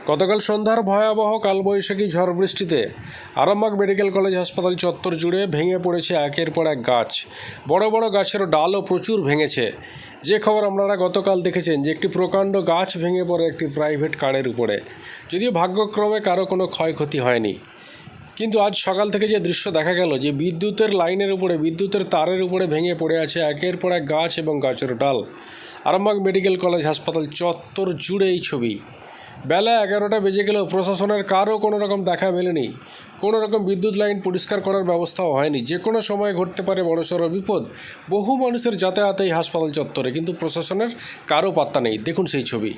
গতকাল সন্ধ্যার ভয়াবহ কালবৈশাখী ঝড় বৃষ্টিতে আরামবাগ মেডিকেল কলেজ হাসপাতাল চত্বর জুড়ে ভেঙে পড়েছে একের পর এক গাছ। বড় বড় গাছের ডালও প্রচুর ভেঙেছে। যে খবর আপনারা গতকাল দেখেছেন যে একটি প্রকাণ্ড গাছ ভেঙে পড়ে একটি প্রাইভেট কারের উপরে, যদিও ভাগ্যক্রমে কারো কোনো ক্ষয়ক্ষতি হয়নি। কিন্তু আজ সকাল থেকে যে দৃশ্য দেখা গেল যে বিদ্যুতের লাইনের উপরে, বিদ্যুতের তারের উপরে ভেঙে পড়ে আছে একের পর এক গাছ এবং গাছের ডাল। আরামবাগ মেডিকেল কলেজ হাসপাতাল চত্বর জুড়ে এই ছবি। বেলা 11টা বেজে গেলেও প্রশাসনের কারও কোনো রকম দেখা মেলেনি। কোনো রকম বিদ্যুৎ লাইন পরিষ্কার করার ব্যবস্থাও হয়নি। যে কোনো সময় ঘটতে পারে বড়সড় বিপদ। বহু মানুষের যাতায়াত এই হাসপাতাল চত্বরে, কিন্তু প্রশাসনের কারও পাত্তা নেই। দেখুন সেই ছবি।